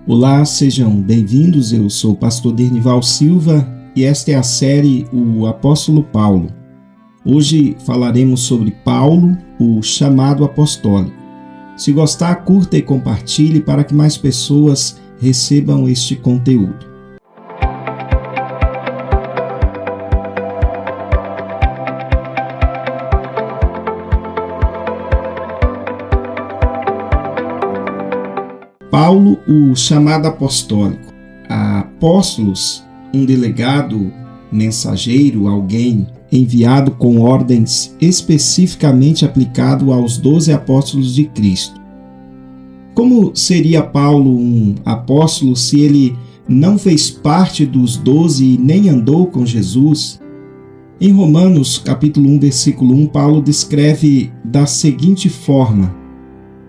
Olá, sejam bem-vindos. Eu sou o pastor Dernival Silva e esta é a série O Apóstolo Paulo. Hoje falaremos sobre Paulo, o chamado apostólico. Se gostar, curta e compartilhe para que mais pessoas recebam este conteúdo. Paulo, o chamado apostólico. Apóstolos, um delegado, mensageiro, alguém enviado com ordens especificamente aplicado aos 12 apóstolos de Cristo. Como seria Paulo um apóstolo se ele não fez parte dos 12 e nem andou com Jesus? Em Romanos, capítulo 1, versículo 1, Paulo descreve da seguinte forma: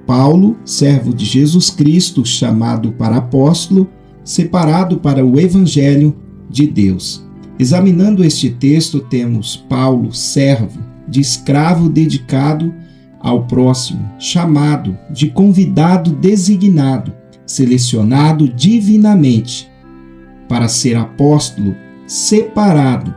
Paulo, servo de Jesus Cristo, chamado para apóstolo, separado para o Evangelho de Deus. Examinando este texto, temos Paulo, servo, de escravo dedicado ao próximo, chamado, de convidado designado, selecionado divinamente para ser apóstolo, separado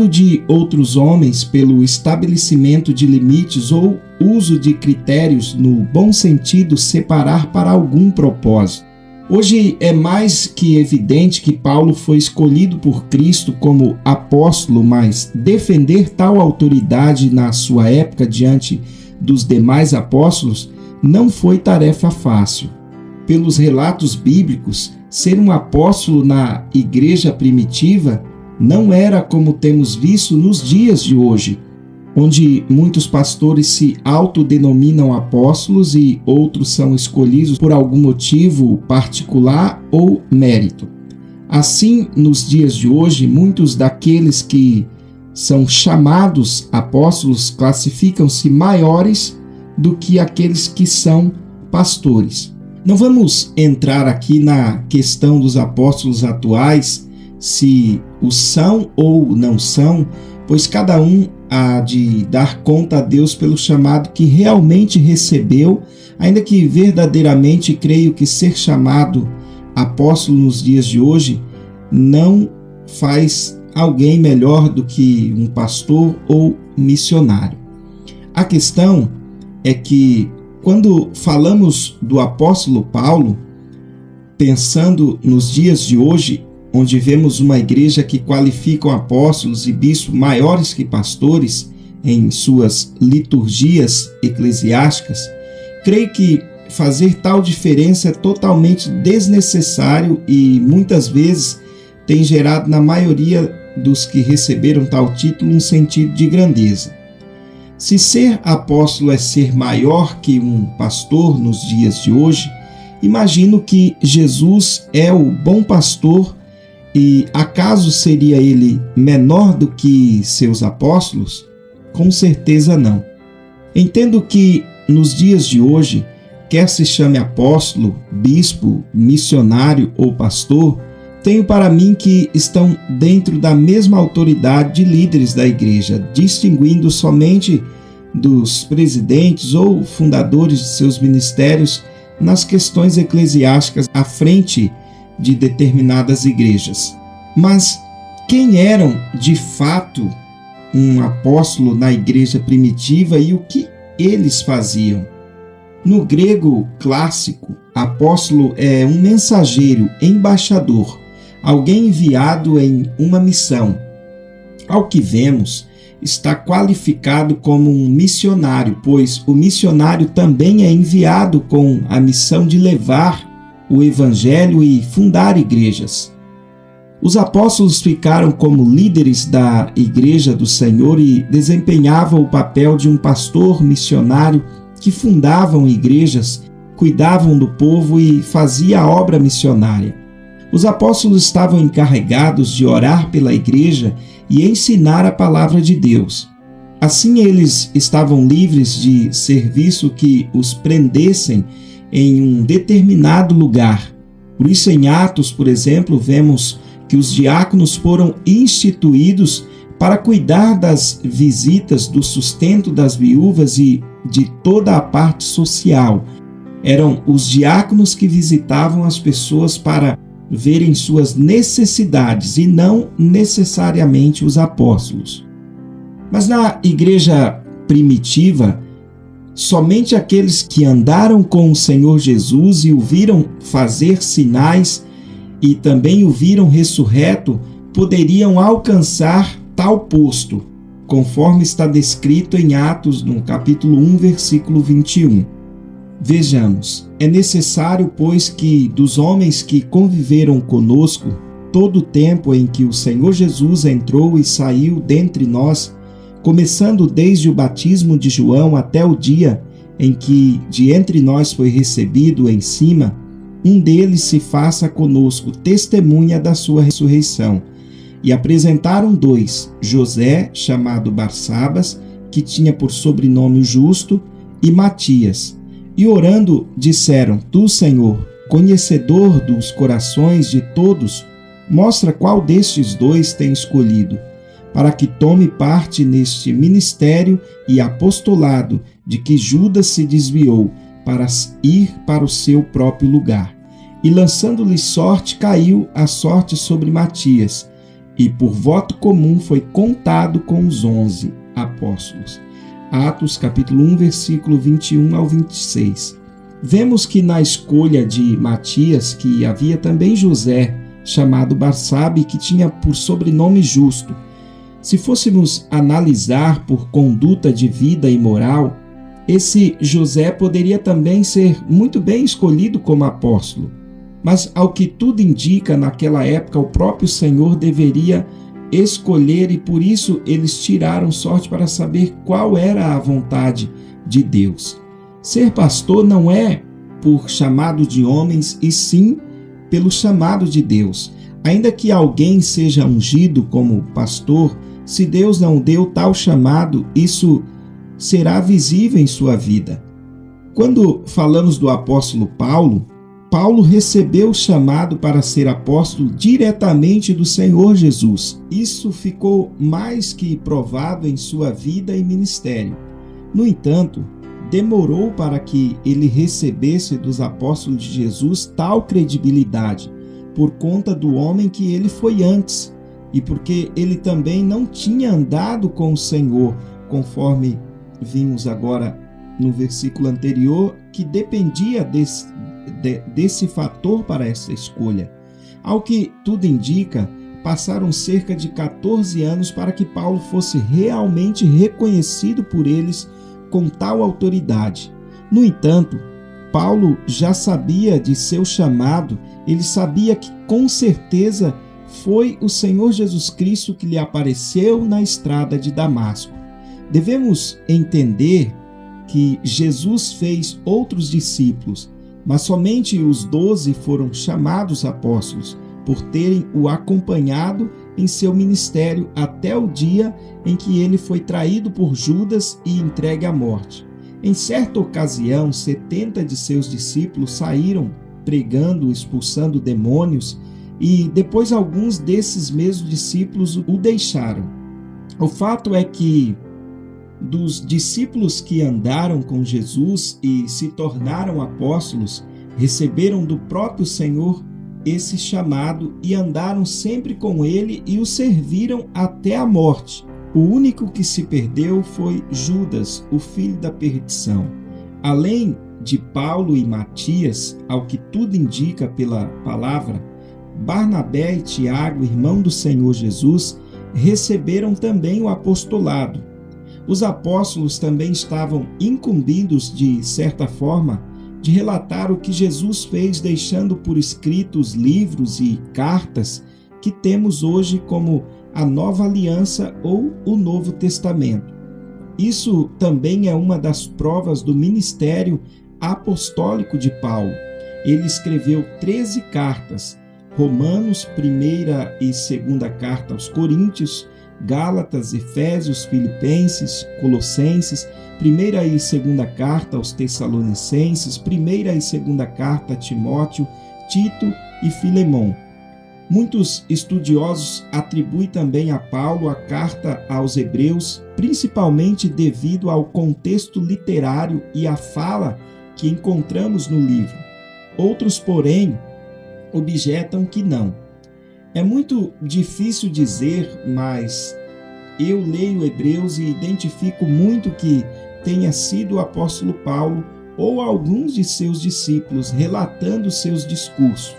de outros homens pelo estabelecimento de limites ou uso de critérios no bom sentido, separar para algum propósito. Hoje é mais que evidente que Paulo foi escolhido por Cristo como apóstolo, mas defender tal autoridade na sua época diante dos demais apóstolos não foi tarefa fácil. Pelos relatos bíblicos, ser um apóstolo na igreja primitiva não era como temos visto nos dias de hoje, onde muitos pastores se autodenominam apóstolos e outros são escolhidos por algum motivo particular ou mérito. Assim, nos dias de hoje, muitos daqueles que são chamados apóstolos classificam-se maiores do que aqueles que são pastores. Não vamos entrar aqui na questão dos apóstolos atuais, se os são ou não são, pois cada um há de dar conta a Deus pelo chamado que realmente recebeu, ainda que verdadeiramente creio que ser chamado apóstolo nos dias de hoje não faz alguém melhor do que um pastor ou missionário. A questão é que quando falamos do apóstolo Paulo, pensando nos dias de hoje, onde vemos uma igreja que qualificam apóstolos e bispos maiores que pastores em suas liturgias eclesiásticas, creio que fazer tal diferença é totalmente desnecessário e muitas vezes tem gerado na maioria dos que receberam tal título um sentido de grandeza. Se ser apóstolo é ser maior que um pastor nos dias de hoje, imagino que Jesus é o bom pastor. E acaso seria ele menor do que seus apóstolos? Com certeza não. Entendo que nos dias de hoje, quer se chame apóstolo, bispo, missionário ou pastor, tenho para mim que estão dentro da mesma autoridade de líderes da igreja, distinguindo somente dos presidentes ou fundadores de seus ministérios nas questões eclesiásticas à frente de determinadas igrejas. Mas quem eram de fato um apóstolo na igreja primitiva e o que eles faziam? No grego clássico, apóstolo é um mensageiro, embaixador, alguém enviado em uma missão. Ao que vemos, está qualificado como um missionário, pois o missionário também é enviado com a missão de levar o Evangelho e fundar igrejas. Os apóstolos ficaram como líderes da igreja do Senhor e desempenhavam o papel de um pastor missionário que fundavam igrejas, cuidavam do povo e fazia a obra missionária. Os apóstolos estavam encarregados de orar pela igreja e ensinar a palavra de Deus. Assim eles estavam livres de serviço que os prendessem em um determinado lugar. Por isso, em Atos, por exemplo, vemos que os diáconos foram instituídos para cuidar das visitas, do sustento das viúvas e de toda a parte social. Eram os diáconos que visitavam as pessoas para verem suas necessidades e não necessariamente os apóstolos. Mas na igreja primitiva, somente aqueles que andaram com o Senhor Jesus e o viram fazer sinais e também o viram ressurreto poderiam alcançar tal posto, conforme está descrito em Atos, no capítulo 1, versículo 21. Vejamos, é necessário, pois, que dos homens que conviveram conosco todo o tempo em que o Senhor Jesus entrou e saiu dentre nós, começando desde o batismo de João até o dia em que de entre nós foi recebido em cima, um deles se faça conosco testemunha da sua ressurreição. E apresentaram dois, José, chamado Barsabas, que tinha por sobrenome Justo, e Matias. E orando, disseram: Tu, Senhor, conhecedor dos corações de todos, mostra qual destes dois tem escolhido, para que tome parte neste ministério e apostolado de que Judas se desviou, para ir para o seu próprio lugar. E lançando-lhe sorte, caiu a sorte sobre Matias, e por voto comum foi contado com os 11 apóstolos. Atos capítulo 1, versículo 21 ao 26. Vemos que na escolha de Matias, que havia também José, chamado Barsabe, que tinha por sobrenome Justo. Se fôssemos analisar por conduta de vida e moral, esse José poderia também ser muito bem escolhido como apóstolo. Mas, ao que tudo indica, naquela época o próprio Senhor deveria escolher e por isso eles tiraram sorte para saber qual era a vontade de Deus. Ser pastor não é por chamado de homens e sim pelo chamado de Deus. Ainda que alguém seja ungido como pastor, se Deus não deu tal chamado, isso será visível em sua vida. Quando falamos do apóstolo Paulo, Paulo recebeu o chamado para ser apóstolo diretamente do Senhor Jesus. Isso ficou mais que provado em sua vida e ministério. No entanto, demorou para que ele recebesse dos apóstolos de Jesus tal credibilidade, por conta do homem que ele foi antes, e porque ele também não tinha andado com o Senhor, conforme vimos agora no versículo anterior, que dependia desse fator para essa escolha. Ao que tudo indica, passaram cerca de 14 anos para que Paulo fosse realmente reconhecido por eles com tal autoridade. No entanto, Paulo já sabia de seu chamado, ele sabia que com certeza foi o Senhor Jesus Cristo que lhe apareceu na estrada de Damasco. Devemos entender que Jesus fez outros discípulos, mas somente os 12 foram chamados apóstolos, por terem o acompanhado em seu ministério até o dia em que ele foi traído por Judas e entregue à morte. Em certa ocasião, 70 de seus discípulos saíram pregando, expulsando demônios, e depois alguns desses mesmos discípulos o deixaram. O fato é que dos discípulos que andaram com Jesus e se tornaram apóstolos, receberam do próprio Senhor esse chamado e andaram sempre com ele e o serviram até a morte. O único que se perdeu foi Judas, o filho da perdição. Além de Paulo e Matias, ao que tudo indica pela palavra, Barnabé e Tiago, irmão do Senhor Jesus, receberam também o apostolado. Os apóstolos também estavam incumbidos, de certa forma, de relatar o que Jesus fez, deixando por escrito os livros e cartas que temos hoje como a Nova Aliança ou o Novo Testamento. Isso também é uma das provas do ministério apostólico de Paulo. Ele escreveu 13 cartas: Romanos, 1ª e 2ª carta aos Coríntios, Gálatas, Efésios, Filipenses, Colossenses, 1ª e 2ª carta aos Tessalonicenses, 1ª e 2ª carta a Timóteo, Tito e Filemão. Muitos estudiosos atribuem também a Paulo a carta aos Hebreus, principalmente devido ao contexto literário e à fala que encontramos no livro. Outros, porém, objetam que não. É muito difícil dizer, mas eu leio Hebreus e identifico muito que tenha sido o apóstolo Paulo ou alguns de seus discípulos relatando seus discursos.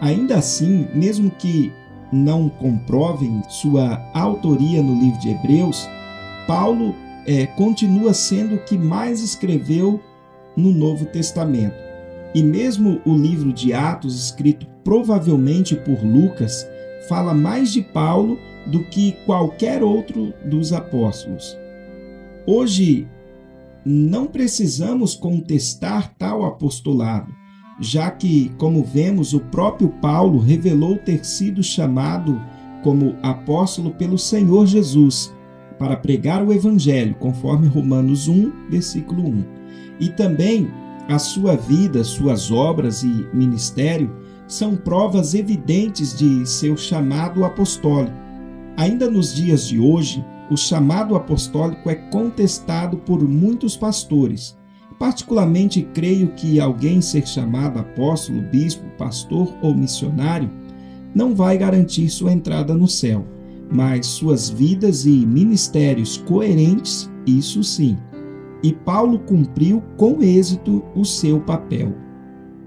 Ainda assim, mesmo que não comprovem sua autoria no livro de Hebreus, Paulo continua sendo o que mais escreveu no Novo Testamento. E mesmo o livro de Atos, escrito provavelmente por Lucas, fala mais de Paulo do que qualquer outro dos apóstolos. Hoje, não precisamos contestar tal apostolado, já que, como vemos, o próprio Paulo revelou ter sido chamado como apóstolo pelo Senhor Jesus para pregar o Evangelho, conforme Romanos 1, versículo 1. E também a sua vida, suas obras e ministério são provas evidentes de seu chamado apostólico. Ainda nos dias de hoje, o chamado apostólico é contestado por muitos pastores. Particularmente, creio que alguém ser chamado apóstolo, bispo, pastor ou missionário não vai garantir sua entrada no céu, mas suas vidas e ministérios coerentes, isso sim. E Paulo cumpriu com êxito o seu papel.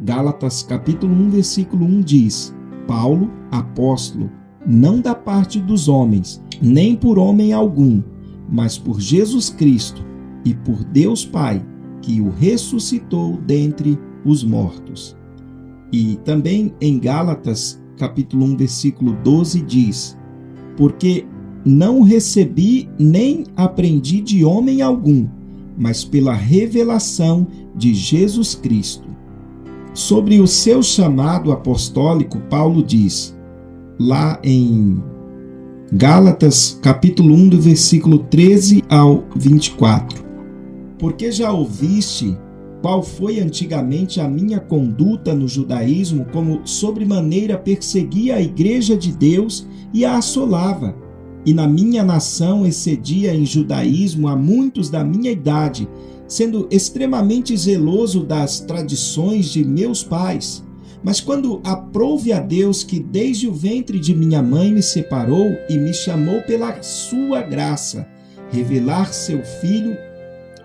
Gálatas capítulo 1, versículo 1 diz: Paulo, apóstolo, não da parte dos homens, nem por homem algum, mas por Jesus Cristo e por Deus Pai, que o ressuscitou dentre os mortos. E também em Gálatas capítulo 1, versículo 12 diz: Porque não recebi nem aprendi de homem algum, mas pela revelação de Jesus Cristo. Sobre o seu chamado apostólico, Paulo diz, lá em Gálatas, capítulo 1, do versículo 13 ao 24. Porque já ouviste qual foi antigamente a minha conduta no judaísmo, como sobremaneira perseguia a igreja de Deus e a assolava, e na minha nação excedia em judaísmo a muitos da minha idade, sendo extremamente zeloso das tradições de meus pais. Mas quando aprouve a Deus, que desde o ventre de minha mãe me separou e me chamou pela sua graça, revelar seu Filho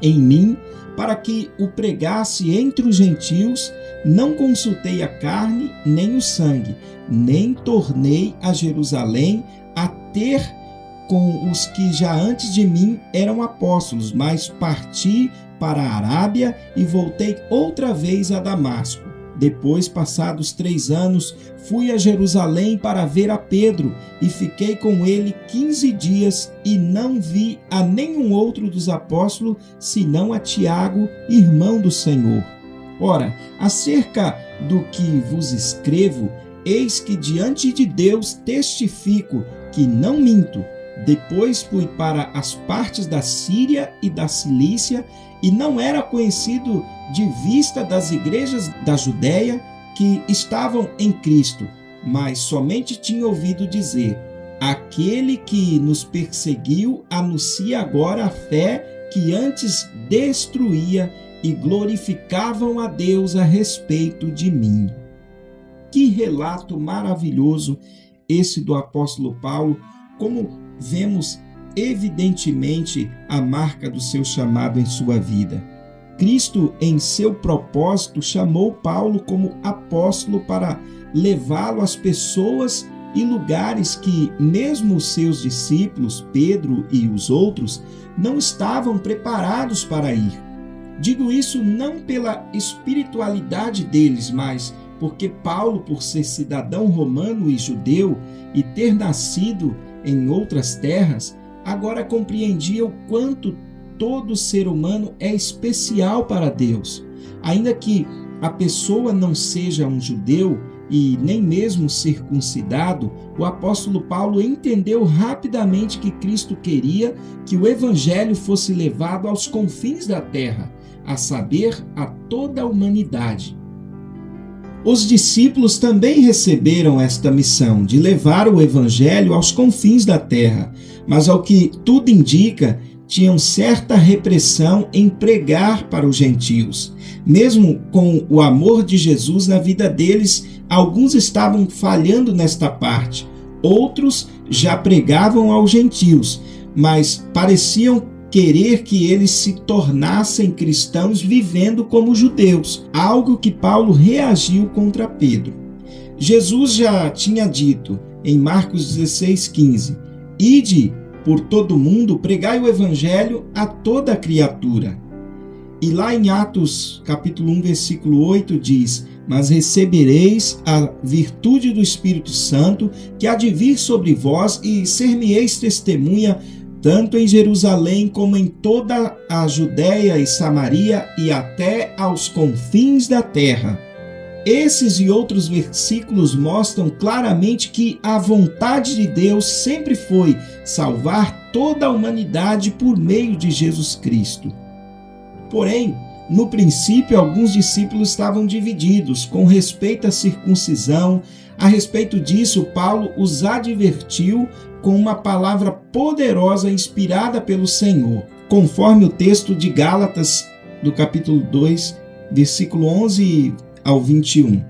em mim, para que o pregasse entre os gentios, não consultei a carne nem o sangue, nem tornei a Jerusalém a ter com os que já antes de mim eram apóstolos, mas parti para a Arábia e voltei outra vez a Damasco. Depois, passados 3 anos, fui a Jerusalém para ver a Pedro e fiquei com ele 15 dias e não vi a nenhum outro dos apóstolos, senão a Tiago, irmão do Senhor. Ora, acerca do que vos escrevo, eis que diante de Deus testifico que não minto. Depois fui para as partes da Síria e da Cilícia, e não era conhecido de vista das igrejas da Judéia que estavam em Cristo, mas somente tinha ouvido dizer: aquele que nos perseguiu anuncia agora a fé que antes destruía, e glorificavam a Deus a respeito de mim. Que relato maravilhoso esse do apóstolo Paulo, como vemos evidentemente a marca do seu chamado em sua vida. Cristo, em seu propósito, chamou Paulo como apóstolo para levá-lo às pessoas e lugares que mesmo os seus discípulos, Pedro e os outros, não estavam preparados para ir. Digo isso não pela espiritualidade deles, mas porque Paulo, por ser cidadão romano e judeu e ter nascido em outras terras, agora compreendia o quanto todo ser humano é especial para Deus. Ainda que a pessoa não seja um judeu e nem mesmo circuncidado, o apóstolo Paulo entendeu rapidamente que Cristo queria que o evangelho fosse levado aos confins da terra, a saber, a toda a humanidade. Os discípulos também receberam esta missão de levar o evangelho aos confins da terra, mas ao que tudo indica, tinham certa repressão em pregar para os gentios. Mesmo com o amor de Jesus na vida deles, alguns estavam falhando nesta parte. Outros já pregavam aos gentios, mas pareciam querer que eles se tornassem cristãos vivendo como judeus, algo que Paulo reagiu contra Pedro. Jesus já tinha dito em Marcos 16,15: Ide por todo mundo, pregai o evangelho a toda criatura. E lá em Atos capítulo 1, versículo 8 diz: Mas recebereis a virtude do Espírito Santo, que há de vir sobre vós, e ser-me-eis testemunha tanto em Jerusalém como em toda a Judéia e Samaria e até aos confins da terra. Esses e outros versículos mostram claramente que a vontade de Deus sempre foi salvar toda a humanidade por meio de Jesus Cristo. Porém, no princípio, alguns discípulos estavam divididos com respeito à circuncisão. A respeito disso, Paulo os advertiu com uma palavra poderosa inspirada pelo Senhor, conforme o texto de Gálatas, do capítulo 2, versículo 11 ao 21.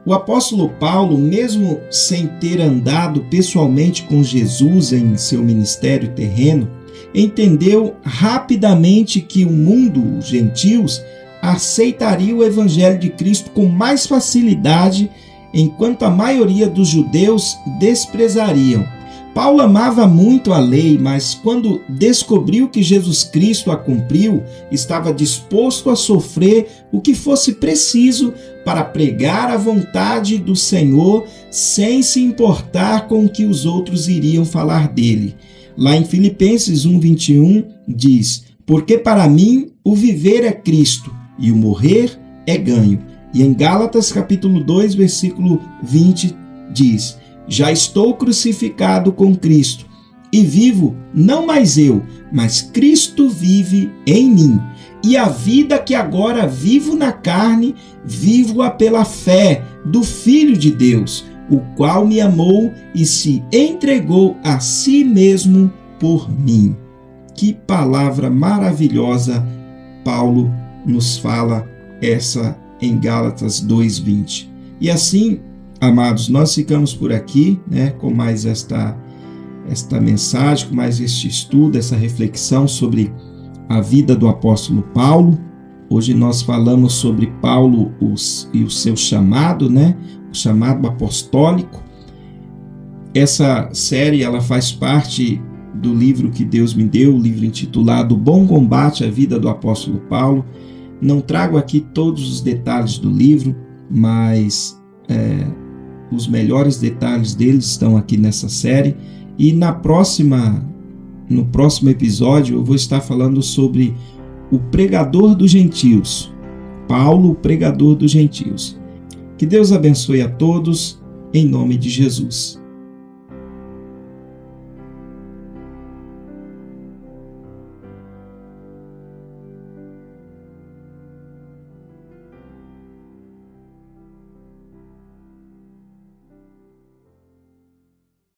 O apóstolo Paulo, mesmo sem ter andado pessoalmente com Jesus em seu ministério terreno, entendeu rapidamente que o mundo, os gentios, aceitaria o evangelho de Cristo com mais facilidade, enquanto a maioria dos judeus desprezariam. Paulo amava muito a lei, mas quando descobriu que Jesus Cristo a cumpriu, estava disposto a sofrer o que fosse preciso para pregar a vontade do Senhor, sem se importar com o que os outros iriam falar dele. Lá em Filipenses 1:21 diz: Porque para mim o viver é Cristo e o morrer é ganho. E em Gálatas capítulo 2, versículo 20 diz: Já estou crucificado com Cristo, e vivo não mais eu, mas Cristo vive em mim. E a vida que agora vivo na carne, vivo-a pela fé do Filho de Deus, o qual me amou e se entregou a si mesmo por mim. Que palavra maravilhosa Paulo nos fala essa em Gálatas 2:20. E assim, amados, nós ficamos por aqui, com mais esta mensagem, com mais este estudo, essa reflexão sobre a vida do apóstolo Paulo. Hoje nós falamos sobre Paulo e o seu chamado, o chamado apostólico. Essa série ela faz parte do livro que Deus me deu, o livro intitulado Bom Combate, a Vida do Apóstolo Paulo. Não trago aqui todos os detalhes do livro, mas os melhores detalhes deles estão aqui nessa série. E no próximo episódio eu vou estar falando sobre o pregador dos gentios, Paulo, o pregador dos gentios. Que Deus abençoe a todos, em nome de Jesus.